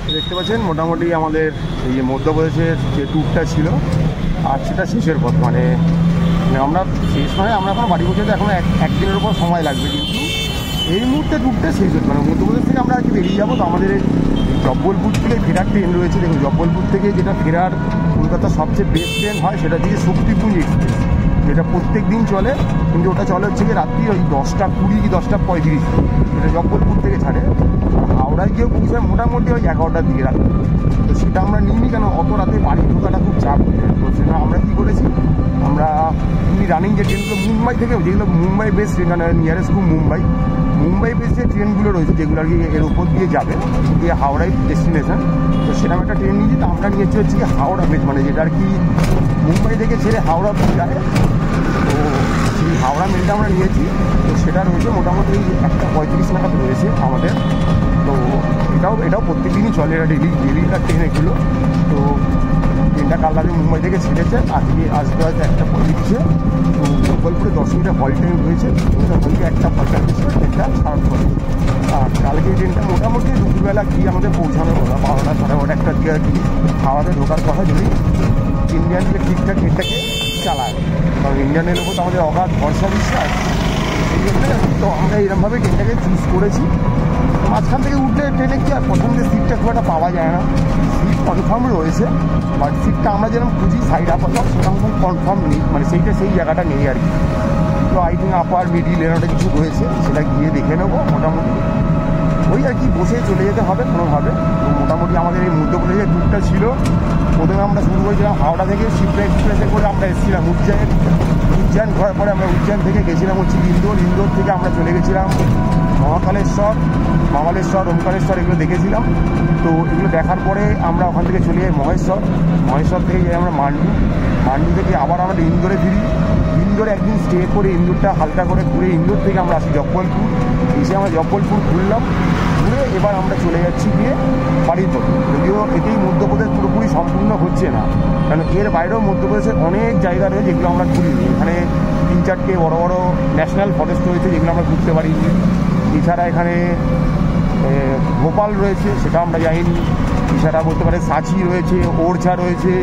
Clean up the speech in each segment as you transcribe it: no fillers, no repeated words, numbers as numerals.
দেখতে পাচ্ছেন মোটামুটি আমাদের এই যে মধ্যপ্রদেশের যে ট্যুরটা ছিল আর সেটা শেষের পথ, মানে আমরা শেষ নয়, আমরা এখন বাড়ি পৌঁছাতে এখনও একদিনের উপর সময় লাগবে, কিন্তু এই মুহূর্তে ট্যুরটা শেষ হচ্ছে। মানে মধ্যপ্রদেশ থেকে আমরা আজকে বেরিয়ে যাবো, তো আমাদের জব্বলপুর থেকে ফেরার ট্রেন রয়েছে। দেখুন জব্বলপুর থেকে যেটা ফেরার কলকাতার সবচেয়ে বেস্ট ট্রেন হয় সেটা দিয়ে শক্তিপুঞ্জ এক্সপ্রেস, যেটা প্রত্যেক দিন চলে, কিন্তু ওটা চলে হচ্ছে কি রাত্রি ওই 10:20 কি 10:35, এটা জব্বলপুর থেকে ছাড়ে। হাওড়ায় গিয়েও পৌঁছায় মোটামুটি ওই 11টার দিকে রাত্রি। তো সেটা আমরা নিইনি, কেন অত রাতে বাড়ি ঢোকাটা খুব চাপ হয়ে যায়। তো সেটা আমরা কী করেছি, আমরা এমনি রানিং যে ট্রেনগুলো মুম্বাই থেকে, যেগুলো মুম্বাই বেস ট্রেন, মানে নিয়ারেস্ট খুব মুম্বাই বেস যে ট্রেনগুলো রয়েছে যেগুলো আর কি এর উপর দিয়ে যাবে, দিয়ে হাওড়ায় ডেস্টিনেশন, তো সেরকম একটা ট্রেন নিয়েছি। তো আমরা নিয়েছি হচ্ছে কি হাওড়া বেস, মানে যেটা আর কি মুম্বাই থেকে ছেড়ে হাওড়া যায়। তো সেই হাওড়া মেলটা আমরা নিয়েছি, তো সেটা রয়েছে মোটামুটি 1:35 নাগাদ রয়েছে আমাদের। তো এটাও প্রত্যেক দিনই চলে, এটা ডেলিকার ট্রেন এগুলো। তো ট্রেনটা কাল রাতে মুম্বাই থেকে ছেড়েছে, আসবে হয়তো 1:35। তো জব্বলপুরে 10 মিনিটের হল টাইম রয়েছে, ওটা বলতে 1:45 ট্রেনটা ছাড়তে হবে। আর কালকে ট্রেনটা মোটামুটি দুপুরবেলা গিয়ে আমাদের পৌঁছানোর কথা 12টা 12:30 1টার দিকে আর কি হাওড়াতে ঢোকার কথা, যদি ইন্ডিয়ান যে ঠিকঠাক ট্রেনটাকে চালায়। কারণ ইন্ডিয়ানের ওপর তো আমাদের অগাধ ভরসা বিশ্বাস, সেই জন্য তো আমরা এরকমভাবে ট্রেনটাকে চুজ করেছি। মাঝখান থেকে উঠলে ট্রেনে কি আর পছন্দের সিটটা খুব একটা পাওয়া যায় না, সিট কনফার্ম রয়েছে, বাট সিটটা আমরা যেরকম খুঁজি সাইড আপার সেরকম কনফার্ম নেই, মানে সেই জায়গাটা নেই আর কি। তো আই থিঙ্ক আপার মিডিল এরকম কিছু রয়েছে, সেটা গিয়ে দেখে নেবো। মোটামুটি ওই আর কি বসে চলে যেতে হবে কোনোভাবে। তো মোটামুটি আমাদের এই মধ্যপ্রদেশের ট্যুরটা ছিল। প্রথমে আমরা শুরু করেছিলাম হাওড়া থেকে, শিপ্রা এক্সপ্রেসে করে আমরা এসেছিলাম উজ্জয়ন ঘোরার পরে আমরা উজ্জয়ন থেকে গেছিলাম হচ্ছে ইন্দোর থেকে আমরা চলে গেছিলাম মহাকালেশ্বর, ওমকারেশ্বর, এগুলো দেখেছিলাম। তো এগুলো দেখার পরে আমরা ওখান থেকে চলে যাই মহেশ্বর থেকে যাই আমরা মান্ডু থেকে আবার আমরা ইন্দোরে ফিরি। ইন্দোরে একদিন স্টে করে ইন্দোরটা হালকা করে ঘুরে ইন্দোর থেকে আমরা আসি জব্বলপুর, এসে আমরা জব্বলপুর ঘুরে এবার আমরা চলে যাচ্ছি গিয়ে বাড়ির পথে। যদিও এতেই মধ্যপ্রদেশ পুরোপুরি সম্পূর্ণ হচ্ছে না, কারণ এর বাইরেও মধ্যপ্রদেশের অনেক জায়গা রয়েছে যেগুলো আমরা ঘুরিনি। এখানে 3-4টে বড় বড় ন্যাশনাল ফরেস্ট রয়েছে যেগুলো আমরা ঘুরতে পারিনি। এছাড়া এখানে ভোপাল রয়েছে, সেটা আমরা যাইনি। এছাড়া বলতে পারে সাঁচি রয়েছে, ওরছা রয়েছে,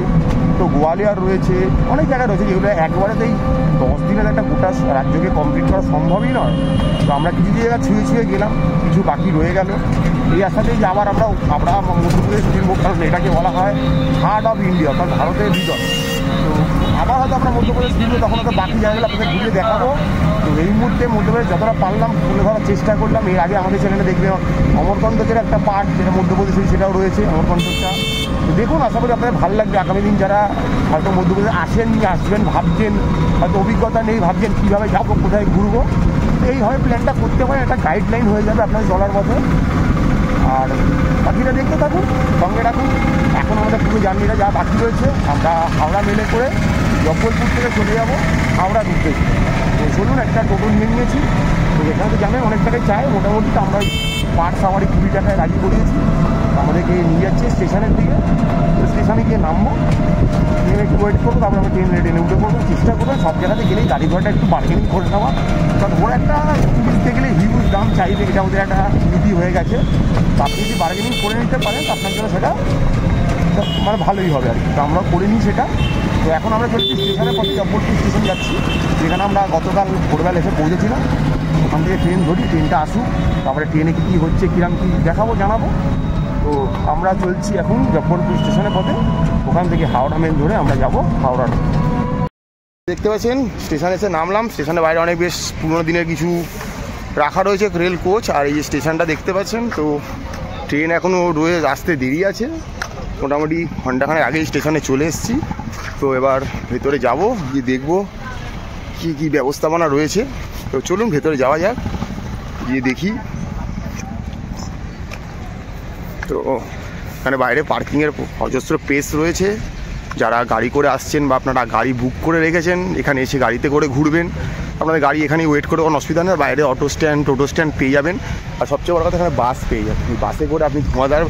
তো গোয়ালিয়র রয়েছে, অনেক জায়গা রয়েছে যেগুলো একবারেতেই 10 দিনের একটা গোটা রাজ্যকে কমপ্লিট করা সম্ভবই নয়। তো আমরা কিছু জায়গা ছুঁয়ে গেলাম, কিছু বাকি রয়ে গেল। এই আশাতেই যে আবার আমরা মধ্যপ্রদেশ ফিরবো, কারণ এটাকে বলা হয় হার্ট অফ ইন্ডিয়া, অর্থাৎ ভারতের হৃদয়। তো আবার হয়তো আমরা মধ্যপ্রদেশ ফিরবো, তখন হয়তো বাকি জায়গাগুলো আপনাদের ঘুরে দেখাবো। তো এই মুহূর্তে মধ্যপ্রদেশ যতটা পারলাম তুলে ধরার চেষ্টা করলাম। এর আগে আমাদের চ্যানেলে দেখবেন অমরকণ্টকের একটা পার্ট, যেটা মধ্যপ্রদেশে, সেটাও রয়েছে অমরকণ্টকটা। তো দেখুন, আশা করি আপনাদের ভালো লাগবে। আগামী দিন যারা হয়তো মধ্যপ্রদেশে আসবেন ভাবছেন, হয়তো অভিজ্ঞতা নেই, ভাবছেন কীভাবে যাবো, কোথায় ঘুরবো, এইভাবে প্ল্যানটা করতে পারেন, একটা গাইডলাইন হয়ে যাবে আপনাদের চলার পথে। আর বাকিটা দেখতে থাকুন, সঙ্গে রাখুন। এখন আমাদের পুরো জার্নিটা যা বাকি রয়েছে, আমরা হাওড়া মেলে করে জব্বলপুর থেকে চলে যাবো হাওড়া ঘুরতে। তো চলুন, একটা টোটো নিয়ে নিয়েছি। তো এখানে তো জানেন অনেক টাকায় চাই, মোটামুটি তো আমরা পার সাওয়ারি 20 টাকায় রাজি করিয়েছি। আমাদেরকে নিয়ে যাচ্ছে স্টেশনের দিকে। তো স্টেশনে গিয়ে নামবো, ট্রেন একটু ওয়েট করবো, তারপরে আমরা ট্রেনে উঠে পড়বো। চেষ্টা করবো সব জায়গাতে গেলেই গাড়ি ঘোড়াটা একটু বার্গেনিং করে নেওয়া, কারণ ওরা একটা টুরিস্টে গেলে হিউজ দাম চাইবে, এটা আমাদের একটা নীতি হয়ে গেছে। তো আপনি যদি বার্গেনিং করে নিতে পারেন তো আপনার জন্য সেটা মানে ভালোই হবে আর কি। তো আমরা করে নিই সেটা। তো এখন আমরা চলছি স্টেশনের পথে, জব্বলপুর স্টেশন যাচ্ছি, যেখানে আমরা গতকাল ভোরবেলা এসে পৌঁছেছিলাম। ওখান থেকে ট্রেন ধরি, ট্রেনটা আসুক, তারপরে ট্রেনে কী হচ্ছে, কীরকম কী দেখাবো, জানাবো। তো আমরা চলছি এখন জব্বলপুর স্টেশনের পথে, ওখান থেকে হাওড়া মেল ধরে আমরা যাব হাওড়ার। দেখতে পাচ্ছেন স্টেশনে এসে নামলাম। স্টেশনের বাইরে অনেক বেশ পুরোনো দিনের কিছু রাখা রয়েছে, রেল কোচ। আর এই যে স্টেশনটা দেখতে পাচ্ছেন, তো ট্রেন এখনও আসতে দেরি আছে, মোটামুটি ঘন্টাখানেক আগেই স্টেশনে চলে এসেছি। তো এবার ভেতরে যাব, গিয়ে দেখবো কী ব্যবস্থাপনা রয়েছে। তো চলুন ভেতরে যাওয়া যাক, গিয়ে দেখি। তো এখানে বাইরে পার্কিংয়ের অজস্র প্লেস রয়েছে। যারা গাড়ি করে আসছেন বা আপনারা গাড়ি বুক করে রেখেছেন, এখানে এসে গাড়িতে করে ঘুরবেন, আপনাদের গাড়ি এখানেই ওয়েট করে, কোনো অসুবিধা নেই। বাইরে টোটো স্ট্যান্ড পেয়ে যাবেন। আর সবচেয়ে বড় কথা, এখানে বাস পেয়ে যাবেন। বাসে করে আপনি ধোঁয়াধার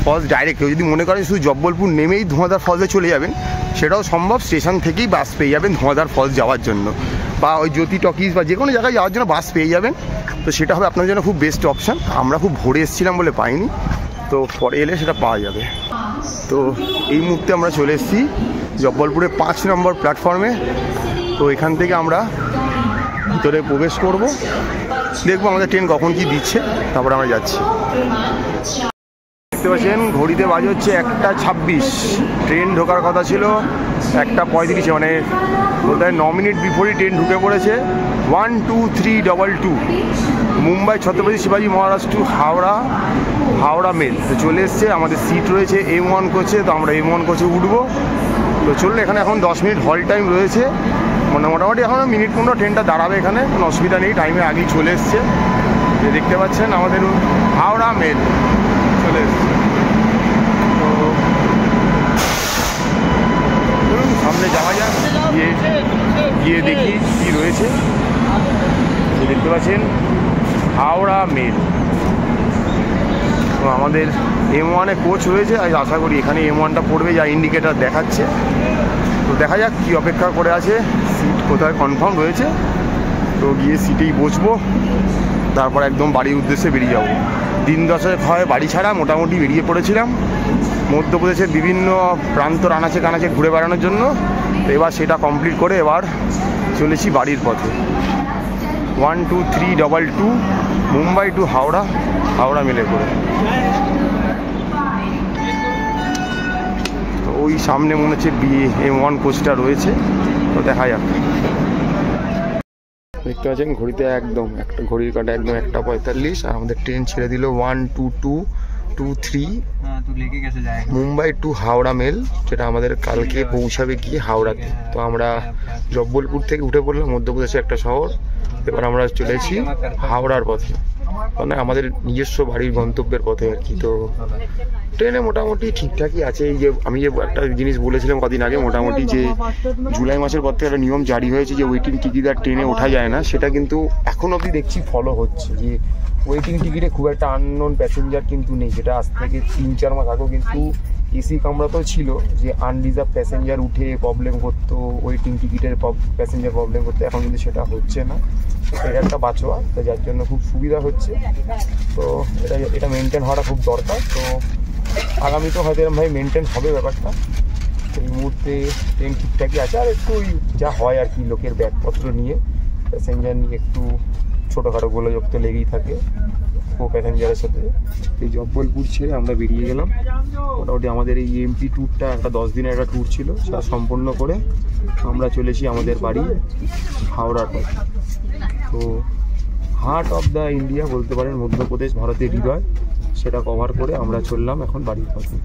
ফলস ডাইরেক্ট, কেউ যদি মনে করেন শুধু জব্বলপুর নেমেই ধোঁয়াধার ফলসে চলে যাবেন, সেটাও সম্ভব। স্টেশন থেকেই বাস পেয়ে যাবেন ধোঁয়াধার ফলস যাওয়ার জন্য, বা ওই জ্যোতি টকিজ বা যে কোনো জায়গায় যাওয়ার জন্য বাস পেয়ে যাবেন। তো সেটা হবে আপনার জন্য খুব বেস্ট অপশান। আমরা খুব ভোরে এসেছিলাম বলে পাইনি, তো পরে এলে সেটা পাওয়া যাবে। তো এই মুহূর্তে আমরা চলে এসেছি জব্বলপুরে 5 নম্বর প্ল্যাটফর্মে। তো এখান থেকে আমরা ভিতরে প্রবেশ করব, দেখবো আমাদের ট্রেন কখন কি দিচ্ছে, তারপরে আমরা যাচ্ছি। দেখতে পাচ্ছেন ঘড়িতে বাজে হচ্ছে 1:26। ট্রেন ঢোকার কথা ছিল 1:35, মানে বলতে 9 মিনিট বিফোরই ট্রেন ঢুকে পড়েছে। 12322 মুম্বাই ছত্রপতি শিবাজি মহারাজ টু হাওড়া মেল। তো চলে এসছে, আমাদের সিট রয়েছে M1 কোচে। তো আমরা M1 কোচে উঠবো। তো চললে এখানে এখন 10 মিনিট হল টাইম রয়েছে, মোটামুটি এখন মিনিট 15 ট্রেনটা দাঁড়াবে এখানে, কোনো অসুবিধা নেই, টাইমে আগেই চলে এসছে। দেখতে পাচ্ছেন আমাদের হাওড়া মেল চলে এসছে। তো সামনে যাওয়া যাক, গিয়ে দেখি কী রয়েছে। দেখতে পাচ্ছেন হাওড়া মেল। তো আমাদের M1-এ কোচ রয়েছে, আশা করি এখানে M1টা পড়বে, যা ইন্ডিকেটার দেখাচ্ছে। তো দেখা যাক কী অপেক্ষা করে আছে, সিট কোথায় কনফার্ম রয়েছে। তো গিয়ে সিটেই বসবো, তারপর একদম বাড়ির উদ্দেশ্যে বেরিয়ে যাব। দিন 10 হয় বাড়ি ছাড়া, মোটামুটি বেরিয়ে পড়েছিলাম মধ্যপ্রদেশের বিভিন্ন প্রান্ত আনাচে কানাচে ঘুরে বেড়ানোর জন্য। তো এবার সেটা কমপ্লিট করে এবার চলেছি বাড়ির পথে। 12322 মুম্বাই টু হাওড়া মেলে করে। তো ওই সামনে মনে হচ্ছে M1 কোচটা রয়েছে, তো দেখা যাক। দেখতে পাচ্ছেন ঘড়িতে একদম ঘড়ির কাঁটা একদম 1:45, আর আমাদের ট্রেন ছেড়ে দিল 12223 মুম্বাই টু হাওড়া মেল, যেটা আমাদের কালকে পৌঁছাবে গিয়ে হাওড়াতে। তো আমরা জব্বলপুর থেকে উঠে পড়লাম, মধ্যপ্রদেশের একটা শহর। এবার আমরা চলেছি হাওড়ার পথে, মানে আমাদের নিজস্ব বাড়ির গন্তব্যের পথে আর কি। তো ট্রেনে মোটামুটি ঠিকঠাকই আছে। এই যে আমি যে একটা জিনিস বলেছিলাম কদিন আগে, মোটামুটি যে জুলাই মাসের পর থেকে একটা নিয়ম জারি হয়েছে যে ওয়েটিং টিকিট আর ট্রেনে ওঠা যায় না, সেটা কিন্তু এখন অবধি দেখছি ফলো হচ্ছে। যে ওয়েটিং টিকিটে খুব একটা আননোন প্যাসেঞ্জার কিন্তু নেই, যেটা আজ থেকে 3-4 মাস আগেও কিন্তু এসি কামরাতেও ছিল যে আনরিজার্ভ প্যাসেঞ্জার উঠে প্রবলেম করতো, ওয়েটিং টিকিটের প্যাসেঞ্জার প্রবলেম করতো। এখন কিন্তু সেটা হচ্ছে না, এটা একটা বাঁচোয়া, তো যার জন্য খুব সুবিধা হচ্ছে। তো এটা মেনটেন হওয়াটা খুব দরকার। তো আগামীতেও হয়তো এরকমভাবে মেনটেন হবে ব্যাপারটা। এই মুহূর্তে ট্রেন ঠিকঠাকই আছে, আর একটু যা হয় আর কি, লোকের ব্যাগপত্র নিয়ে প্যাসেঞ্জার নিয়ে একটু ছোটোখাটো গোলযোগ তো লেগেই থাকে ও প্যাসেঞ্জারের সাথে। এই জব্বলপুর ছেড়ে আমরা বেরিয়ে গেলাম। মোটামুটি আমাদের এই MP ট্যুরটা একটা 10 দিনের একটা ট্যুর ছিল, সেটা সম্পন্ন করে আমরা চলেছি আমাদের বাড়ি হাওড়ার পথে। তো হার্ট অফ দ্য ইন্ডিয়া বলতে পারেন, মধ্যপ্রদেশ ভারতের হৃদয়, সেটা কভার করে আমরা চললাম এখন বাড়ির পথে।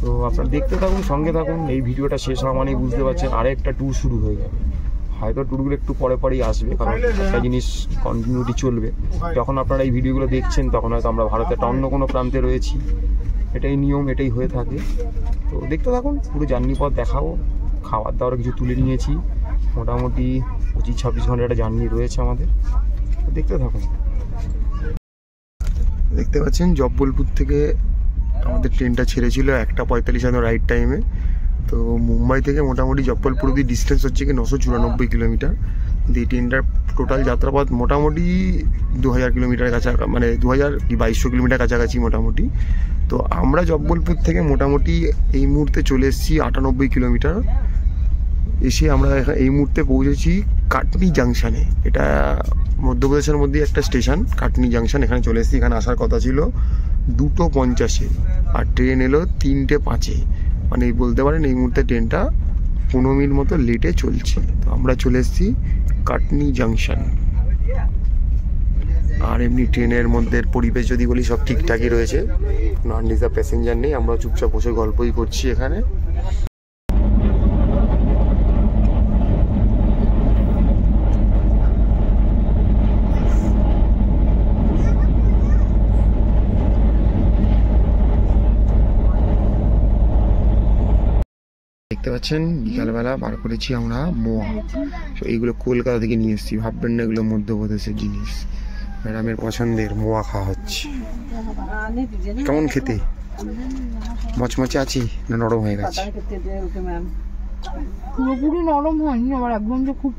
তো আপনারা দেখতে থাকুন, সঙ্গে থাকুন। এই ভিডিওটা শেষ হওয়া মানেই বুঝতে পারছেন আরেকটা ট্যুর শুরু হয়ে যাবে। হয়তো ট্যুরগুলো একটু পরেই আসবে, কারণ একটা জিনিস কন্টিনিউটি চলবে। যখন আপনারা এই ভিডিওগুলো দেখছেন তখন হয়তো আমরা ভারতের একটা অন্য কোনো প্রান্তে রয়েছি, এটাই নিয়ম, এটাই হয়ে থাকে। তো দেখতে থাকুন, পুরো জার্নি পথ দেখাবো। খাবার দাবার কিছু তুলে নিয়েছি, মোটামুটি 25-26 ঘন্টা একটা জার্নি রয়েছে আমাদের, দেখতে থাকুন। দেখতে পাচ্ছেন জব্বলপুর থেকে আমাদের ট্রেনটা ছেড়েছিল 1:45 রাইট টাইমে। তো মুম্বাই থেকে মোটামুটি জব্বলপুর অব্দি ডিস্টেন্স হচ্ছে কি 994 কিলোমিটার। এই ট্রেনটার টোটাল যাত্রাপথ মোটামুটি 2000 কিলোমিটার কাছাকাছি, মানে 2200 কিলোমিটার কাছাকাছি মোটামুটি। তো আমরা জব্বলপুর থেকে মোটামুটি এই মুহূর্তে চলে এসেছি 98 কিলোমিটার। এসে আমরা এই মুহূর্তে পৌঁছেছি কাটনি জাংশনে। এটা মধ্যপ্রদেশের মধ্যে একটা স্টেশন, কাটনি জাংশন। এখানে চলে এসেছি। এখানে আসার কথা ছিল 2:50, আর ট্রেন এলো 3:05। মানে বলতে পারেন এই মুহূর্তে ট্রেনটা 15 মিনিট মতো লেটে চলছে। তো আমরা চলে এসেছি কাটনি জাংশন। আর এমনি ট্রেনের মধ্যে পরিবেশ যদি বলি সব ঠিকঠাকই রয়েছে, কোনো আনরিজার্ভ প্যাসেঞ্জার নেই। আমরা চুপচাপ বসে গল্পই করছি এখানে। দেখতে পাচ্ছেন বিকালবেলা বার করেছি আমরা মোয়া। তো এইগুলো কলকাতা থেকে নিয়ে এসেছি, ভাববেন না এগুলো মধ্যপ্রদেশের জিনিস। ম্যাডামের পছন্দের মোয়া খাওয়া হচ্ছে। কেমন খেতে? মচমচে আছি না নরম হয়ে গেছে? পুরোপুরি নরম হয়নি, আবার একদম যে খুব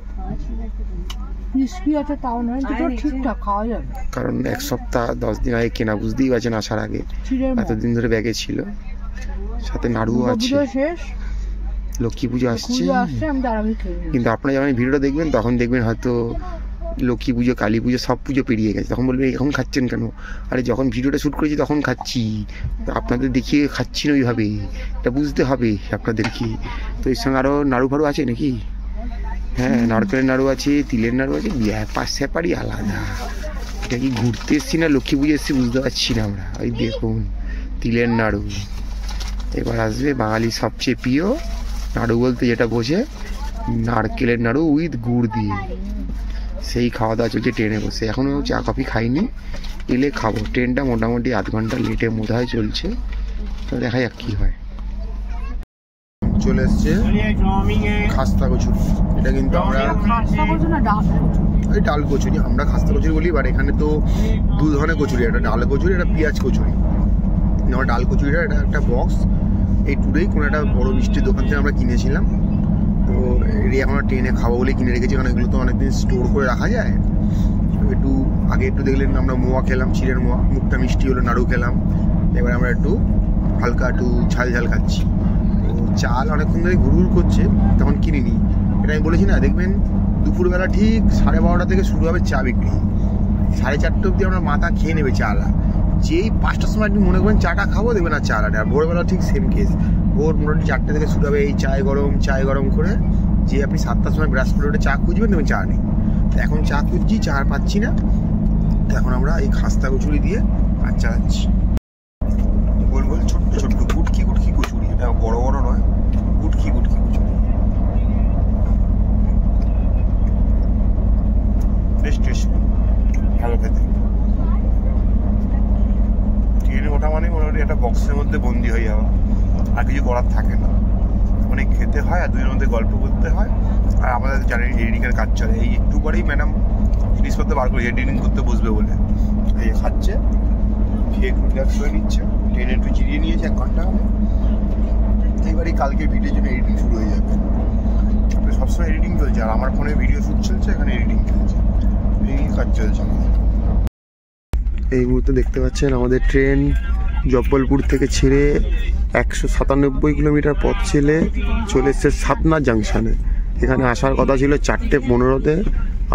ক্রিস্পি আছে তাও নয়, দুটো ঠিকঠাক খাওয়া যাবে। কারণ 1 সপ্তাহ 10 দিন আগে কেনা, বুঝতেই পারছেন আসার আগে এতদিন ধরে ব্যাগে ছিল। সাথে নাড়ুও আছে, শেষ লক্ষ্মী পুজো আসছে। আমি তার আগে খেয়ে কিন্তু আপনারা যখন ভিডিওটা দেখবেন তখন দেখবেন হয়তো লক্ষ্মী পুজো, কালী পুজো সব পুজো পেরিয়ে গেছে। তখন বলবেন এখন খাচ্ছেন কেন? আরে যখন ভিডিওটা শ্যুট করেছি তখন খাচ্ছি, আপনাদের দেখিয়ে খাচ্ছি না ওইভাবে, এটা বুঝতে হবে আপনাদেরকে। তো এর সঙ্গে আরও নাড়ু ফাড়ু আছে নাকি? হ্যাঁ, নারকেলের নাড়ু আছে, তিলের নাড়ু আছে, ব্যাপার স্যাপারই আলাদা। এটা কি ঘুরতে এসছি না লক্ষ্মী পুজো এসছি বুঝতে পারছি না আমরা। ওই দেখুন তিলের নাড়ু। এবার আসবে বাঙালির সবচেয়ে প্রিয় নাড়ু বলতে যেটা বোঝে, নারকেলের নাড়ু উইথ গুড় দিয়ে। সেই খাওয়া দাওয়া চলছে ট্রেনে বসে। এখনও চা কফি খাইনি, এলে খাবো। ট্রেনটা মোটামুটি আধ ঘন্টা লেটে বোধহয় চলছে, তো দেখা যাক কী হয়। চলে এসছে খাস্তা কচুরি। এটা কিন্তু আমরা ওই ডাল কচুরি, আমরা খাস্তা কচুরি বলি, বাট এখানে তো দু ধরনের কচুরি, একটা ডাল কচুরি, একটা পেঁয়াজ কচুরি। আমার ডাল কচুরিটা এটা একটা বক্স, এই টুরেই কোনো একটা বড় মিষ্টির দোকান থেকে আমরা কিনেছিলাম। তো এটি এখন ট্রেনে খাবো বলে কিনে রেখেছি, কারণ এগুলো তো অনেকদিন স্টোর করে রাখা যায়। একটু আগে একটু দেখলেন আমরা মোয়া খেলাম, চিড়ের মোয়া, মুখটা মিষ্টি হলো, নাড়ু খেলাম। এবার আমরা একটু হালকা একটু ঝাল ঝাল খাচ্ছি। তো চাল অনেকক্ষণ ধরে ঘুরঘুর করছে, তখন কিনিনি। এটা আমি বলেছি না, দেখবেন দুপুরবেলা ঠিক 12:30 থেকে শুরু হবে চা বিক্রি, 4:30 অবধি আমরা মাথা খেয়ে নেবে চালা। যেই 5টার সময় আপনি মনে করেন চাটা খাবো, দেখবেন আর চা লাগে। আর ভোরবেলা ঠিক সেম কেস, ভোর মোটামুটি 4টে থেকে শুরু হবে এই চায় গরম করে। যে আপনি 7টার সময় ব্রাশ করে ওটা চা খুঁজবেন, দেখবেন চা নেই। এখন চা খুঁজছি, চা আর পাচ্ছি না। তো এখন আমরা এই খাস্তা কচুরি দিয়ে আর চালাচ্ছি। গোল গোল ছোট্ট ছোট্ট গুটকি কচুরি, এটা বড় বড় নয়, গুটকি কচুরি। বেশ টেস্ট, ভালো খেতে। ট্রেনে ওঠা মানে মোটামুটি একটা বক্সের মধ্যে বন্দি হয়ে যাওয়া, আর কিছু করার থাকে না। অনেক খেতে হয়, আর দুজনের মধ্যে গল্প করতে হয়। আর আমাদের জানেন এডিটিংয়ের কাজ চলে, এই একটু পরেই ম্যাডাম জিনিসপত্র বার করে এডিটিং করতে বসবে বলে এই খাচ্ছে, খেয়ে একটু রিল্যাক্স হয়ে নিচ্ছে। ট্রেনে একটু জিরিয়ে নিয়েছে 1 ঘন্টা হবে। এইবারই কালকে ভিডিওর জন্য এডিটিং শুরু হয়ে যাবে। আপনি সবসময় এডিটিং চলছে, আর আমার ফোনে ভিডিও শ্যুট চলছে, এখানে এডিটিং চলছে, এডিটিং কাজ চলছে আমাদের। এই মুহূর্তে দেখতে পাচ্ছেন আমাদের ট্রেন জব্বলপুর থেকে ছেড়ে 197 কিলোমিটার পথ চলে এসছে সাতনা জাংশনে। এখানে আসার কথা ছিল 4:15-তে,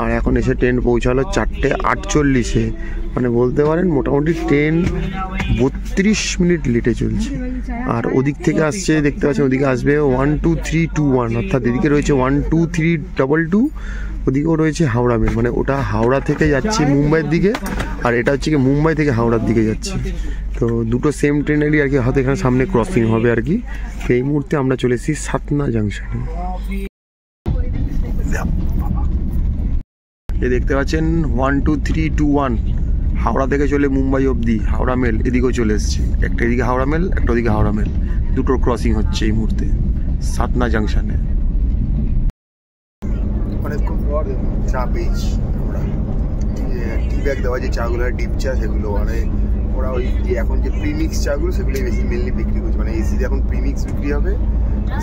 আর এখন এসে ট্রেন পৌঁছালো 4:48-এ। মানে বলতে পারেন মোটামুটি ট্রেন 32 মিনিট লেটে চলছে। আর ওদিক থেকে আসছে, দেখতে পাচ্ছেন ওদিকে আসবে 12321, অর্থাৎ এদিকে রয়েছে 12322, ওদিকেও রয়েছে হাওড়া মেল। মানে ওটা হাওড়া থেকে যাচ্ছে মুম্বাইয়ের দিকে, আর এটা হচ্ছে কি মুম্বাই থেকে হাওড়ার দিকে যাচ্ছে। তো দুটো সেম ট্রেনেরই আর কি হয়তো এখানে সামনে ক্রসিং হবে আর কি। তো এই মুহূর্তে আমরা চলে এসেছি সাতনা জাংশনে। এই দেখতে পাচ্ছেন 12321 হাওড়া থেকে চলে মুম্বাই অবধি হাওড়া মেল, এদিকেও চলে এসছে। একটা এদিকে হাওড়া মেল, একটা ওদিকে হাওড়া মেল, দুটোর ক্রসিং হচ্ছে এই মুহূর্তে সাতনা জাংশনে। অনেকক্ষণ পর চা পেয়েছি আমরা। টি ব্যাগ দেওয়া যে চাগুলো, ডিপ চা, সেগুলো মানে ওরা ওই যে এখন যে প্রিমিক্স চাগুলো সেগুলোই বেশি মেনলি বিক্রি করছে। মানে এসিতে এখন প্রিমিক্স বিক্রি হবে,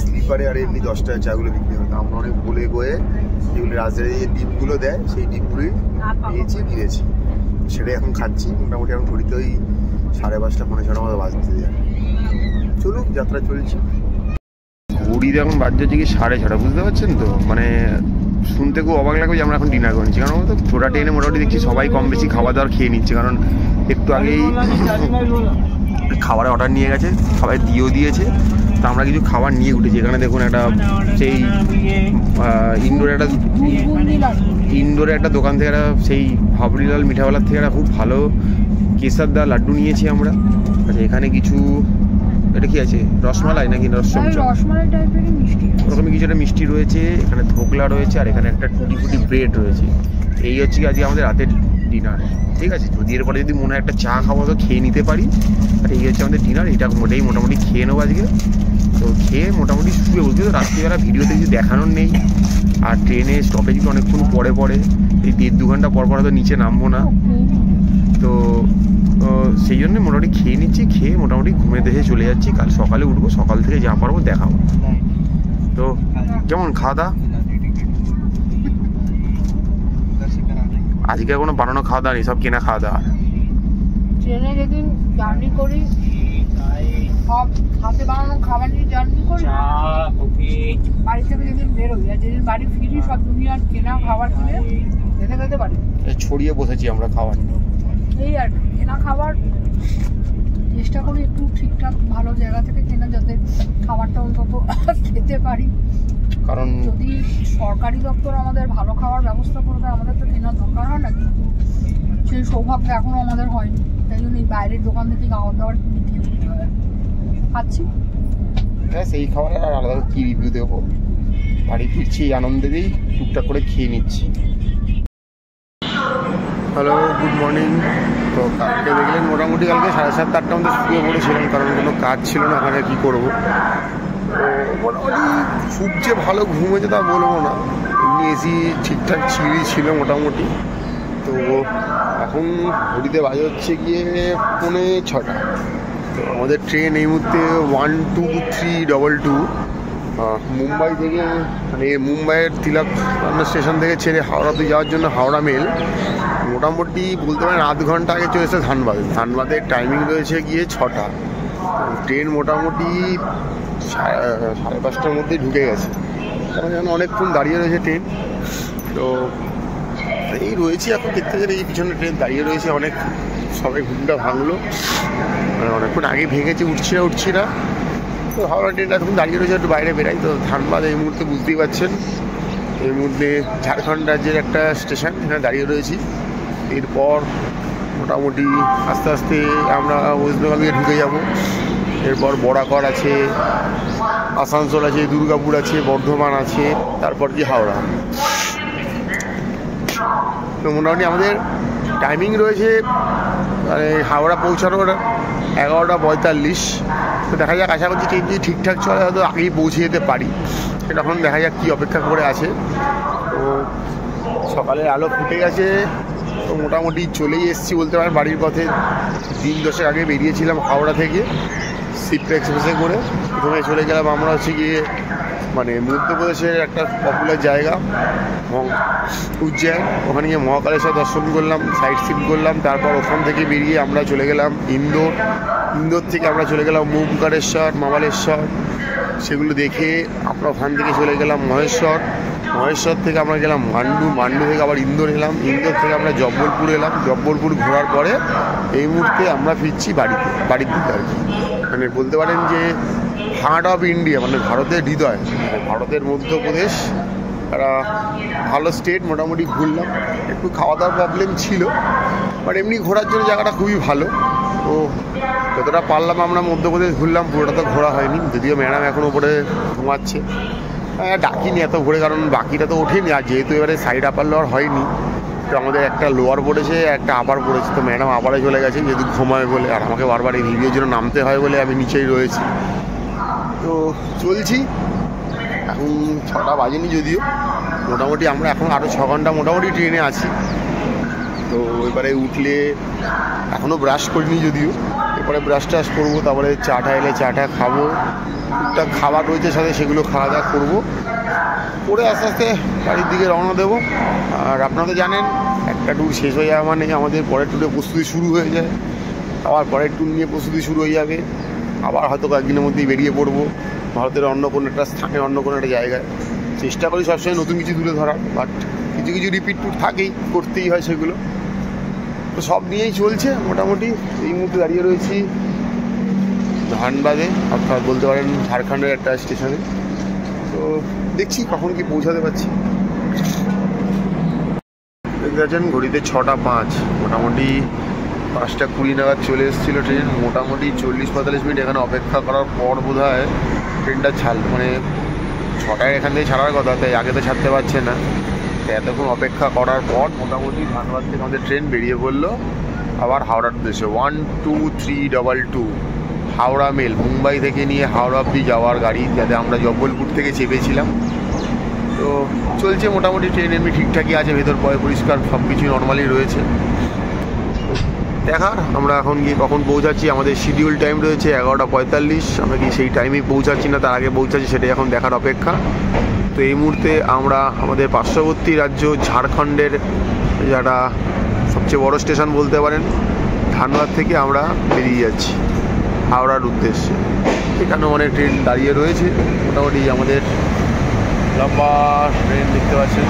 স্লিপারে আর এমনি 10 টাকা চাগুলো বিক্রি হবে। আমরা অনেক বলে গয়ে যেগুলো রাজধানী যে ডিপগুলো দেয় সেই ডিপগুলোই পেয়েছি, কিনেছি, সেটাই এখন খাচ্ছি। মোটামুটি এখন ঘড়িতে ওই 5:30 পৌনে 6টার মতো বাজতে যায়। চলুক, যাত্রা চলছে। ঘড়িতে এখন বাজছে কি 6:30, বুঝতে পারছেন তো? মানে শুনতে খুব অবাক লাগবে যে আমরা এখন ডিনার করে নিচ্ছি, কারণ তো ছোটা ট্রেনে মোটামুটি দেখছি সবাই কম বেশি খাওয়া দাওয়ার খেয়ে নিচ্ছে। কারণ একটু আগেই খাবারের অর্ডার নিয়ে গেছে, খাবার দিয়েও দিয়েছে। তো আমরা কিছু খাবার নিয়ে উঠেছি। এখানে দেখুন একটা সেই ইনডোরে একটা দোকান থেকে একটা সেই হাবড়িলাল মিঠাওয়ালার থেকে একটা খুব ভালো কেসারদা লাড্ডু নিয়েছি আমরা। আচ্ছা, এখানে কিছু এটা কি আছে, রসমালাই নাকি রসমালাই টাইপের মিষ্টি, ওরকমই কিছু একটা মিষ্টি রয়েছে। এখানে ধোকলা রয়েছে, আর এখানে একটা টুটি ফুটি ব্রেড রয়েছে। এই হচ্ছে কি আজকে আমাদের রাতের ডিনার। ঠিক আছে, যদি এরপরে যদি মনে হয় একটা চা খাবো তো খেয়ে নিতে পারি। আর এই হচ্ছে আমাদের ডিনার, এটা মোটামুটি খেয়ে নেবো আজকে। তো খেয়ে মোটামুটি শুয়ে বলছি। তো রাত্রিবেলা ভিডিওতে কিছু দেখানোর নেই, আর ট্রেনে স্টপেজগুলো অনেকক্ষণ পরে এই 1.5-2 ঘন্টা পর তো নিচে নামবো না। তো সেই জন্য মোটামুটি খেয়ে নিচ্ছি, খেয়ে মোটামুটি ঘুমে দেশে চলে যাচ্ছি। কাল সকালে উঠবো, সকাল থেকে যা পারবো দেখাবো। তো কেমন খাওয়া দাওয়া? আজকে কোনো বানানো খাওয়া দাওয়া নেই, সব কেনা খাওয়া দাওয়া। ট্রেনে যেদিন জার্নি করি সব হাতে বানানো খাবার নিয়ে জার্নি করি, বাড়ি থেকে যেদিন বেরোই আর যেদিন বাড়ি ফিরি সব দুনিয়ার কেনা খাবার কিনে খেতে খেতে পারি। ছড়িয়ে বসেছি আমরা খাবার নিয়ে। এই আর কেনা খাবার চেষ্টা করি একটু ঠিকঠাক ভালো জায়গা থেকে কেনা, যাতে খাবারটা অন্তত খেতে পারি। কারণ যদি সরকারি দপ্তর আমাদের ভালো খাওয়ার ব্যবস্থা করে দেয় আমাদের তো কেনার দরকার হয় না, কিন্তু সেই সৌভাগ্য এখনো আমাদের হয়নি। তাই জন্য এই বাইরের দোকান থেকে খাবার দাবার কিনে খেয়ে খাচ্ছি। হ্যাঁ, সেই খাবারে আর আলাদা কি রিভিউ দেবো, বাড়ি ফিরছি আনন্দেই টুকটাক করে খেয়ে নিচ্ছি। Hello, good morning. তো কালকে দেখলেন মোটামুটি কালকে 7:30 8টার মধ্যে শুয়ে পড়েছিলাম, কারণ কোনো কাজ ছিল না, ওখানে কী করবো। তো মোটামুটি খুব যে ভালো ঘুম হয়েছে তা বলবো না, এমনি এসি ঠিকঠাক ছিল মোটামুটি। তো এখন ঘড়িতে বাজে হচ্ছে গিয়ে 5:45। তো আমাদের ট্রেন এই মুহূর্তে 12322 মুম্বাই থেকে, মানে মুম্বাইয়ের তিলক স্টেশন থেকে ছেড়ে হাওড়াতে যাওয়ার জন্য হাওড়া মেল। মোটামুটি বলতে পারেন আধ ঘন্টা আগে চলে এসেছে ধানবাদের টাইমিং রয়েছে গিয়ে 6টা। ট্রেন মোটামুটি 5:30টার মধ্যেই ঢুকে গেছে, কারণ যেন অনেকক্ষণ দাঁড়িয়ে রয়েছে ট্রেন। তো এই রয়েছি এখন দেখতে গেলে, এই পিছনে ট্রেন দাঁড়িয়ে রয়েছে অনেক, সবাই ঘুমটা ভাঙলো, মানে অনেকক্ষণ আগে ভেঙেছে, উঠছি না। তো হাওড়া ট্রেনটা এখন দাঁড়িয়ে রয়েছে, একটু বাইরে বেরাই। তো ধানবাদ এই মুহূর্তে বুঝতেই পারছেন, এই মুহূর্তে ঝাড়খণ্ড রাজ্যের একটা স্টেশন, এখানে দাঁড়িয়ে রয়েছি। এরপর মোটামুটি আস্তে আস্তে আমরা ওয়েস্ট বেঙ্গল দিয়ে ঢুকে যাব। এরপর বরাকর আছে, আসানসোল আছে, দুর্গাপুর আছে, বর্ধমান আছে, তারপর কি হাওড়া। তো মোটামুটি আমাদের টাইমিং রয়েছে মানে হাওড়া পৌঁছানোর 11:45। তো দেখা যাক, আশা করছি ট্রেন যদি ঠিকঠাক চলে হয়তো আগেই পৌঁছে যেতে পারি, সেটা এখন দেখা যাক কী অপেক্ষা করে আছে। তো সকালের আলো ফুটে গেছে, তো মোটামুটি চলেই এসেছি বলতে পারেন বাড়ির পথে। 3 দশেক আগে বেরিয়েছিলাম হাওড়া থেকে শিপ্রা এক্সপ্রেসে করে। প্রথমে চলে গেলাম আমরা হচ্ছে গিয়ে মানে মধ্যপ্রদেশের একটা পপুলার জায়গা উজ্জয়ন, ওখানে গিয়ে মহাকালেশ্বর দর্শন করলাম, সাইট সিন করলাম। তারপর ওখান থেকে বেরিয়ে আমরা চলে গেলাম ইন্দোর থেকে আমরা চলে গেলাম ওমকারেশ্বর, মামালেশ্বর, সেগুলো দেখে আমরা ওখান থেকে চলে গেলাম মহেশ্বর থেকে আমরা গেলাম মান্ডু থেকে আবার ইন্দোর এলাম, ইন্দোর থেকে আমরা জব্বলপুর এলাম। জব্বলপুর ঘোরার পরে এই মুহূর্তে আমরা ফিরছি বাড়ির দিকে আর কি। মানে বলতে পারেন যে হার্ট অফ ইন্ডিয়া, মানে ভারতের হৃদয়, ভারতের মধ্যপ্রদেশ একটা ভালো স্টেট। মোটামুটি ঘুরলাম, একটু খাওয়া দাওয়ার প্রবলেম ছিল, বাট এমনি ঘোরার জন্য জায়গাটা খুবই ভালো। তো যতটা পারলাম আমরা মধ্যপ্রদেশ ঘুরলাম, পুরোটা তো ঘোরা হয়নি, যদিও ম্যাডাম এখন ওপরে ঘুমাচ্ছে। ডাকিনি এত ভোরে, কারণ বাকিটা তো ওঠেনি, আর যেহেতু এবারে সাইড আপার লোয়ার হয়নি, তো আমাদের একটা লোয়ার পড়েছে, একটা আপার পড়েছে। তো ম্যাডাম আপারে চলে গেছে যেহেতু ঘুমায় বলে, আর আমাকে বারবার এই ভিডিওর জন্য নামতে হয় বলে আমি নিচেই রয়েছি। তো চলছি, এখন 6টা বাজেনি যদিও, মোটামুটি আমরা এখন আরও 6 ঘন্টা মোটামুটি ট্রেনে আছি। তো এবারে উঠলে এখনও ব্রাশ করিনি যদিও, এরপরে ব্রাশ টাশ করবো, তারপরে চাটা এলে চাটা খাবো, টুকটাক খাবার রয়েছে সাথে, সেগুলো খাওয়া দাওয়া করবো, করে আস্তে আস্তে বাড়ির দিকে রওনা দেবো। আর আপনারা তো জানেন একটা ট্যুর শেষ হয়ে যাওয়া মানে আমাদের পরের ট্যুরে প্রস্তুতি শুরু হয়ে যায়, আবার পরের ট্যুর নিয়ে প্রস্তুতি শুরু হয়ে যাবে, আবার হয়তো কয়েকদিনের মধ্যেই বেরিয়ে পড়বো ভারতের অন্য কোনো একটা স্থানে, অন্য কোনো একটা জায়গায়। চেষ্টা করি সবসময় নতুন কিছু তুলে ধরার, বাট কিছু রিপিট ট্যুর থাকেই, করতেই হয় সেগুলো। তো সব নিয়েই চলছে মোটামুটি। এই মুহূর্তে দাঁড়িয়ে রয়েছি ধানবাদে, অর্থাৎ বলতে পারেন ঝাড়খণ্ডের একটা স্টেশনে। তো দেখছি কখন কি পৌঁছাতে পারছি। দেখতে পাচ্ছেন ঘড়িতে 6:05, মোটামুটি 5:20 নাগাদ চলে এসেছিলো ট্রেন। মোটামুটি 40-45 মিনিট এখানে অপেক্ষা করার পর বোধ হয় ট্রেনটা মানে 6টায় এখান থেকে ছাড়ার কথা, তাই আগে তো ছাড়তে পারছে না। এতক্ষণ অপেক্ষা করার পর মোটামুটি ধানবাদ থেকে আমাদের ট্রেন বেরিয়ে পড়লো আবার হাওড়ার উদ্দেশ্যে। 12322 হাওড়া মেল, মুম্বাই থেকে নিয়ে হাওড়া অব্দি যাওয়ার গাড়ি, যাতে আমরা জব্বলপুর থেকে চেপেছিলাম। তো চলছে মোটামুটি, ট্রেন এমনি ঠিকঠাকই আছে, ভেতর পরিষ্কার সব কিছুই নর্মালি রয়েছে। দেখার আমরা এখন গিয়ে কখন পৌঁছাচ্ছি। আমাদের শিডিউল টাইম রয়েছে 11:45। আমরা কি সেই টাইমেই পৌঁছাচ্ছি না তার আগে পৌঁছাচ্ছি সেটাই এখন দেখার অপেক্ষা। তো এই মুহূর্তে আমরা আমাদের পার্শ্ববর্তী রাজ্য ঝাড়খণ্ডের যেটা সবচেয়ে বড় স্টেশন বলতে পারেন ধানবাদ থেকে আমরা বেরিয়ে যাচ্ছি হাওড়ার উদ্দেশ্যে। এখানে অনেক ট্রেন দাঁড়িয়ে রয়েছে, মোটামুটি আমাদের লম্বা ট্রেন দেখতে পাচ্ছেন।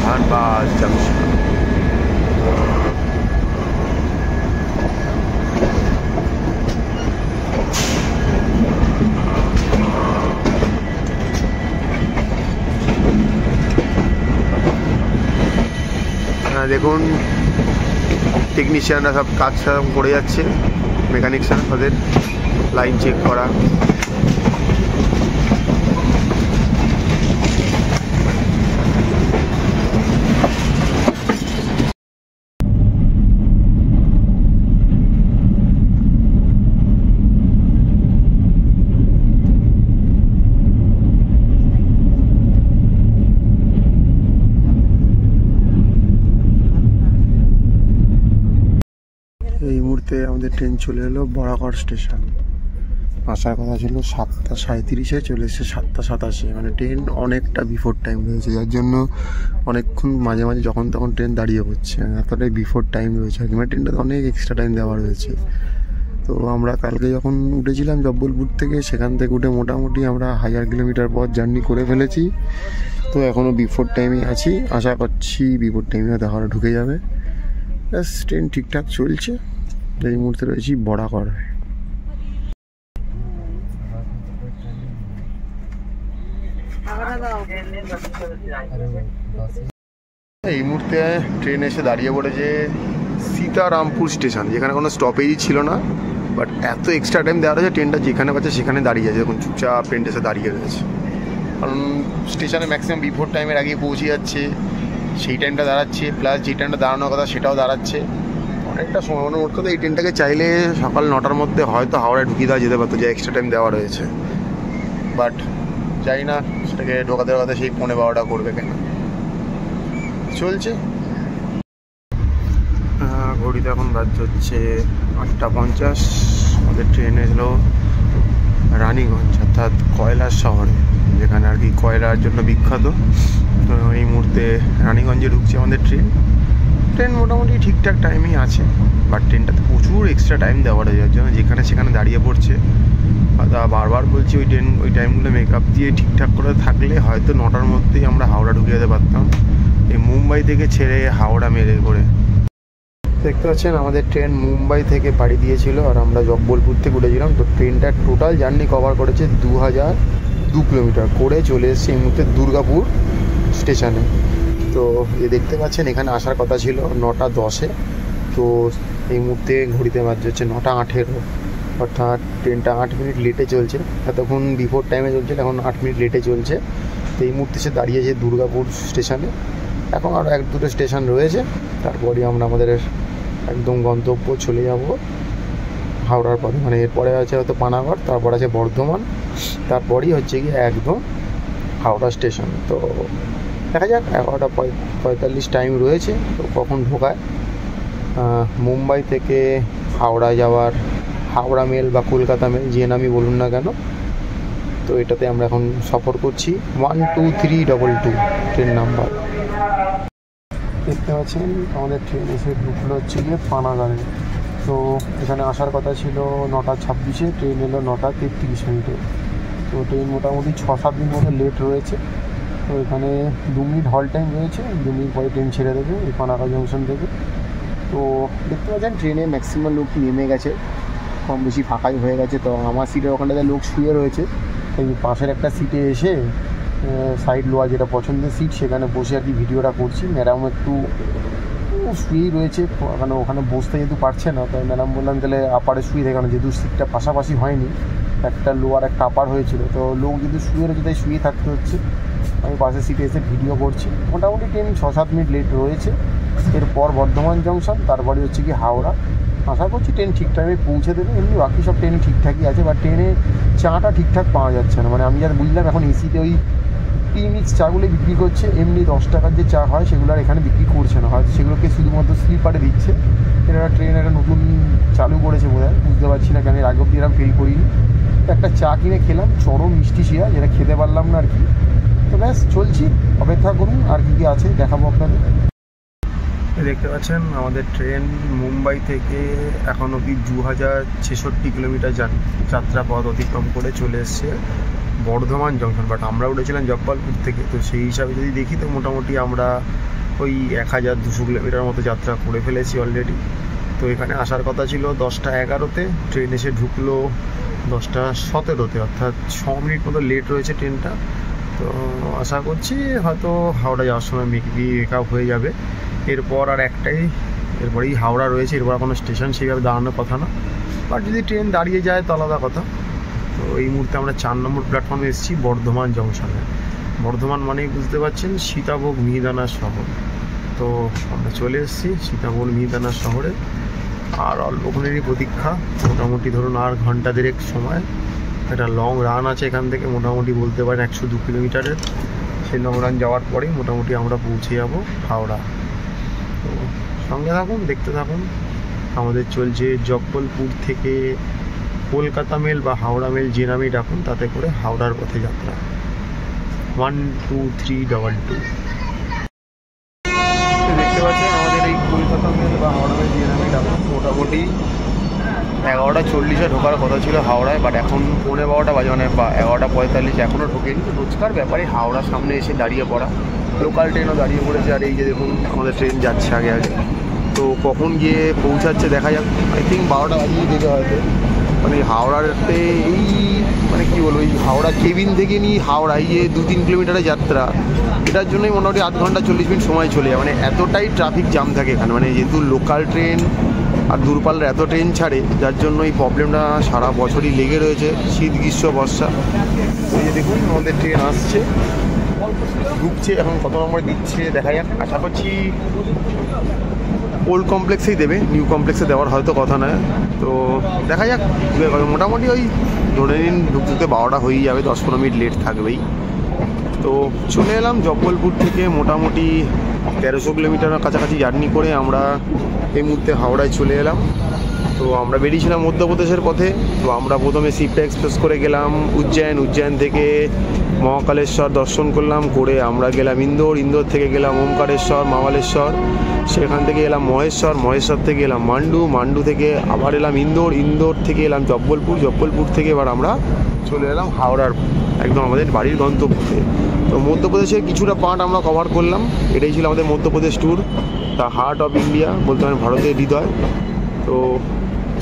ধানবাদ জংশন। দেখুন টেকনিশিয়ানরা সব কাজ করে যাচ্ছে, মেকানিক্সরা তাদের লাইন চেক করা। এই মুহূর্তে আমাদের ট্রেন চলে এলো বরাকর স্টেশন। আসার কথা ছিল 7:37-এ, চলে এসেছে 7:87। মানে ট্রেন অনেকটা বিফোর টাইম রয়েছে, যার জন্য অনেকক্ষণ মাঝে মাঝে যখন তখন ট্রেন দাঁড়িয়ে পড়ছে, এতটাই বিফোর টাইম রয়েছে। মানে ট্রেনটাতে অনেক এক্সট্রা টাইম দেওয়া রয়েছে। তো আমরা কালকে যখন উঠেছিলাম জব্বলপুর থেকে, সেখান থেকে উঠে মোটামুটি আমরা 1000 কিলোমিটার পথ জার্নি করে ফেলেছি। তো এখনও বিফোর টাইমে আছি, আশা করছি বিফোর টাইমে হয়তো হাওড়া ঢুকে যাবে। ব্যাস ট্রেন ঠিকঠাক চলছে। এই মুহূর্তে রয়েছি বরাকর। এই মুহূর্তে ট্রেন এসে দাঁড়িয়ে পড়েছে সীতারামপুর স্টেশন, যেখানে কোনো স্টপেজই ছিল না, বাট এত এক্সট্রা টাইম দেওয়া রয়েছে ট্রেনটা যেখানে পাচ্ছে সেখানে দাঁড়িয়ে আছে। দেখুন চুপচাপ ট্রেন এসে দাঁড়িয়ে রয়েছে, কারণ স্টেশনে ম্যাক্সিমাম বিফোর টাইমের আগে পৌঁছে যাচ্ছে, সেই টাইমটা দাঁড়াচ্ছে, প্লাস যে টাইমটা দাঁড়ানোর কথা সেটাও দাঁড়াচ্ছে। অনেকটা সময় মানে ওর কথা এই ট্রেনটাকে চাইলে সকাল 9টার মধ্যে হয়তো হাওড়ায় ঢুকিয়ে দেওয়া যেতে পারতো, যে এক্সট্রা টাইম দেওয়া রয়েছে। বাট চাই না সেটাকে ঢোকাতে সেই 12:15 করবে কেন, চলছে। ঘড়িতে এখন বাজছে হচ্ছে 8:50। আমাদের ট্রেন এলো রানীগঞ্জ, অর্থাৎ কয়লার শহরে, যেখানে আর কি কয়লার জন্য বিখ্যাত। তো এই মুহূর্তে রানীগঞ্জে ঢুকছে আমাদের ট্রেন। ট্রেন মোটামুটি ঠিকঠাক টাইমেই আছে, বাট ট্রেনটাতে প্রচুর এক্সট্রা টাইম দেওয়া রয়েছে, যার জন্য যেখানে সেখানে দাঁড়িয়ে পড়ছে। বারবার বলছি ওই টাইমগুলো মেকআপ দিয়ে ঠিকঠাক করে থাকলে হয়তো 9টার মধ্যেই আমরা হাওড়া ঢুকে যেতে পারতাম, এই মুম্বাই থেকে ছেড়ে হাওড়া মেলে করে। দেখতে পাচ্ছেন আমাদের ট্রেন মুম্বাই থেকে পাড়ি দিয়েছিল, আর আমরা জব্বলপুর থেকে উঠেছিলাম। তো ট্রেনটা টোটাল জার্নি কভার করেছে 2002 কিলোমিটার করে, চলে এসেছে এই মুহূর্তে দুর্গাপুর স্টেশনে। তো দেখতে পাচ্ছেন এখানে আসার কথা ছিল 9:10-এ, তো এই মুহূর্তে ঘড়িতে বাজছে হচ্ছে 9:18, অর্থাৎ ট্রেনটা 8 মিনিট লেটে চলছে। এতক্ষণ বিফোর টাইমে চলছিল, এখন 8 মিনিট লেটে চলছে। তো এই মুহূর্তে সে দাঁড়িয়েছে দুর্গাপুর স্টেশনে। এখন আরও 1-2টো স্টেশন রয়েছে, তারপরেই আমরা আমাদের একদম গন্তব্য চলে যাব হাওড়ার পরে। মানে এরপরে আছে হয়তো পানাগড়, তারপর আছে বর্ধমান, তারপরেই হচ্ছে গিয়ে একদম হাওড়া স্টেশন। তো দেখা যাক, 11:45 টাইম রয়েছে, তো কখন ঢোকায়। মুম্বাই থেকে হাওড়া যাওয়ার হাওড়া মেল বা কলকাতা মেল যে নামই বলুন না কেন, তো এটাতে আমরা এখন সফর করছি। 12322 ট্রেন নাম্বার। দেখতে পাচ্ছেন আমাদের ট্রেন এসে ঢুকলো হচ্ছে গিয়ে পানাগড়ে। তো এখানে আসার কথা ছিল 9:26-এ, ট্রেন এলো 9:33 তো ট্রেন মোটামুটি 6-7 দিন মতো লেট রয়েছে। তো এখানে 2 মিনিট হল টাইম রয়েছে, 2 মিনিট পরে ট্রেন ছেড়ে দেবে এই পানাগড় জংশন থেকে। তো দেখতে পাচ্ছেন ট্রেনে ম্যাক্সিমাম লোক নেমে গেছে, কম বেশি ফাঁকাই হয়ে গেছে। তো আমার সিটের ওখানটাতে লোক শুয়ে রয়েছে, এই পাশের একটা সিটে এসে সাইড লোয়ার যেটা পছন্দের সিট, সেখানে বসে আর কি ভিডিওটা করছি। ম্যাডাম একটু শুয়েই রয়েছে, কারণ ওখানে বসতে যেহেতু পারছে না, তাই ম্যাডাম বললাম তাহলে আপারে শুয়ে থাকে, কারণ যেহেতু সিটটা পাশাপাশি হয়নি, একটা লোয়ার একটা আপার হয়েছিল। তো লোক যেহেতু শুয়ে রয়েছে তাই শুয়ে থাকতে হচ্ছে। আমি পাশের সিটে এসে ভিডিও করছি। মোটামুটি ট্রেন 6-7 মিনিট লেট রয়েছে। এরপর বর্ধমান জংশন, তারপরে হচ্ছে কি হাওড়া। আশা করছি ট্রেন ঠিক টাইমে পৌঁছে দেবে। এমনি বাকি সব ট্রেন ঠিকঠাকই আছে, বা ট্রেনে চাটা ঠিকঠাক পাওয়া যাচ্ছে না। মানে আমি যা বুঝলাম এখন এসিতে ওই প্রিমিক্স চাগুলো বিক্রি করছে, এমনি 10 টাকার যে চা হয় সেগুলো আর এখানে বিক্রি করছে না, হয়তো সেগুলোকে শুধুমাত্র স্লিপারে দিচ্ছে। এটা ট্রেন একটা নতুন চালু করেছে বোধ হয়, বুঝতে পারছি না কেন, এর আগে অব্দি এরকম ফিল করিনি। তো একটা চা কিনে খেলাম, চরম মিষ্টি শিরা, যেটা খেতে পারলাম না আর কি। তো ব্যাস চলছি, অপেক্ষা করুন আর কী কী আছে দেখাবো আপনাদের। দেখতে পাচ্ছেন আমাদের ট্রেন মুম্বাই থেকে এখন অবধি 2066 কিলোমিটার যাত্রাপথ অতিক্রম করে চলে এসছে বর্ধমান জংশন। বাট আমরা উঠেছিলাম জব্বলপুর থেকে, তো সেই হিসাবে যদি দেখি তো মোটামুটি আমরা ওই 1200 কিলোমিটার মতো যাত্রা করে ফেলেছি অলরেডি। তো এখানে আসার কথা ছিল 10টা 11-তে, ট্রেন এসে ঢুকলো 10টা 17-তে, অর্থাৎ 6 মিনিট মতো লেট রয়েছে ট্রেনটা। তো আশা করছি হয়তো হাওড়া যাওয়ার সময় মেক আপ হয়ে যাবে। এরপর আর একটাই, এরপরেই হাওড়া রয়েছে, এরপর কোনো স্টেশন সেইভাবে দাঁড়ানোর কথা না। বাট যদি ট্রেন দাঁড়িয়ে যায় তো আলাদা কথা। তো এই মুহূর্তে আমরা 4 নম্বর প্ল্যাটফর্মে এসেছি বর্ধমান জংশনে। বর্ধমান মানেই বুঝতে পারছেন সীতাভোগ মিহিদানা শহর। তো আমরা চলে এসেছি সীতাভোগ মিহিদানা শহরে। আর অল্পক্ষণেরই প্রতীক্ষা, মোটামুটি ধরুন আর ঘন্টা দেড়েক সময়। একটা লং রান আছে এখান থেকে, মোটামুটি বলতে পারেন 102 কিলোমিটারের। সেই লং রান যাওয়ার পরেই মোটামুটি আমরা পৌঁছে যাব হাওড়া। তো সঙ্গে থাকুন, দেখতে থাকুন। আমাদের চলছে জব্বলপুর থেকে কলকাতা মেল বা হাওড়া মেল, যে নামেই ডাকুন, তাতে করে হাওড়ার পথে যাত্রা। 12322। দেখতে পাচ্ছেন আমাদের এই কলকাতা মেল বা হাওড়া মেল, যে নামেই ডাকুন, মোটামুটি 11:40 ঢোকার কথা ছিল হাওড়ায়, বাট এখন 12:15 বাজে, মানে 11:45 এখনও ঢোকেনি। রোজকার ব্যাপারে হাওড়ার সামনে এসে দাঁড়িয়ে পড়া, লোকাল ট্রেনও দাঁড়িয়ে পড়েছে। আর এই যে দেখুন আমাদের ট্রেন যাচ্ছে আগে আগে। তো কখন গিয়ে পৌঁছাচ্ছে দেখা যাক। আই থিঙ্ক 12টা বাজিয়ে দেবে হয়তো। মানে হাওড়াতে এই মানে কী বলবো, এই হাওড়া কেবিন থেকে নিয়ে হাওড়া এই যে 2-3 কিলোমিটারের যাত্রা, এটার জন্যই মোটামুটি 8 ঘন্টা 40 মিনিট সময় চলে যায়। মানে এতটাই ট্রাফিক জ্যাম থাকে এখানে, মানে যেহেতু লোকাল ট্রেন আর দূরপাল্লার এত ট্রেন ছাড়ে, যার জন্য এই প্রবলেমটা সারা বছরই লেগে রয়েছে, শীত গ্রীষ্ম বর্ষা। এই যে দেখুন আমাদের ট্রেন আসছে, ঢুকছে, এখন কত নম্বরে দিচ্ছে দেখা যাক। আশা করছি ওল্ড কমপ্লেক্সেই দেবে, নিউ কমপ্লেক্সে দেওয়ার হয়তো কথা নয়। তো দেখা যাক, মোটামুটি ওই ধরে নিন ঢুকতে 12টা হয়েই যাবে, 10-15 মিনিট লেট থাকবেই। তো চলে এলাম জব্বলপুর থেকে, মোটামুটি 1300 কিলোমিটারের কাছাকাছি জার্নি করে আমরা এই মুহূর্তে হাওড়ায় চলে এলাম। তো আমরা বেরিয়েছিলাম মধ্যপ্রদেশের পথে। তো আমরা প্রথমে শিপ্রা এক্সপ্রেস করে গেলাম উজ্জয়ন, উজ্জয়ন থেকে মহাকালেশ্বর দর্শন করলাম, করে আমরা গেলাম ইন্দোর থেকে গেলাম ওমকারেশ্বর, মহাবালেশ্বর, সেখান থেকে এলাম মহেশ্বর থেকে এলাম মান্ডু থেকে আবার এলাম ইন্দোর থেকে এলাম জব্বলপুর থেকে এবার আমরা চলে এলাম হাওড়ার একদম আমাদের বাড়ির গন্তব্যে। তো মধ্যপ্রদেশের কিছুটা পার্ট আমরা কভার করলাম। এটাই ছিল আমাদের Madhya Pradesh tour, the heart of India, বলতে পারেন ভারতের হৃদয়। তো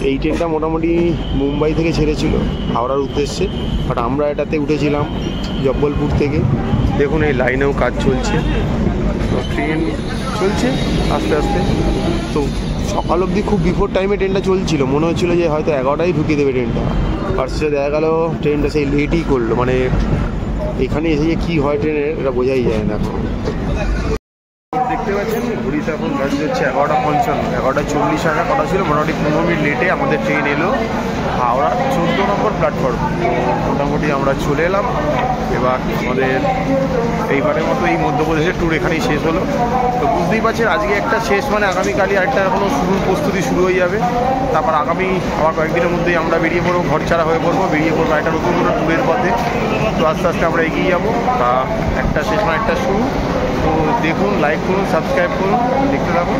এই ট্রেনটা মোটামুটি মুম্বাই থেকে ছেড়েছিল হাওড়ার উদ্দেশ্যে, বাট আমরা এটাতে উঠেছিলাম জব্বলপুর থেকে। দেখুন এই লাইনেও কাজ চলছে, তো ট্রেন চলছে আস্তে আস্তে। তো সকাল অবধি খুব বিফোর টাইমে ট্রেনটা চলছিল, মনে হচ্ছিল যে হয়তো 11টায় ঢুকিয়ে দেবে ট্রেনটা, আর সে দেখা গেল ট্রেনটা সেই লেটই করলো। মানে এখানে এসে যে কী হয় ট্রেনের এটা বোঝাই যায় না এখন। দেখতে পাচ্ছেন ঘুরিতে এখন বাজে হচ্ছে 11:55, 11:40 আগে কথা ছিল, মোটামুটি 15 মিনিট লেটে আমাদের ট্রেন এলো হাওড়া 14 নম্বর প্ল্যাটফর্ম। তো মোটামুটি আমরা চলে এলাম। এবার আমাদের এইবারের মতো এই মধ্যপ্রদেশের ট্যুর এখানেই শেষ হলো। তো বুঝতেই পারছেন আজকে একটা শেষ, মানে আগামীকালই আরেকটা এখনও প্রস্তুতি শুরু হয়ে যাবে। তারপর আগামী আবার কয়েকদিনের মধ্যেই আমরা বেরিয়ে পড়বো, ঘর ছাড়া হয়ে পড়বো, একটা নতুন কোনো ট্যুরের পথে। তো আস্তে আস্তে আমরা এগিয়ে যাবো, তা একটা শেষ মানে একটা শুরু। তো দেখুন, লাইক করুন, সাবস্ক্রাইব করুন, দেখতে থাকুন।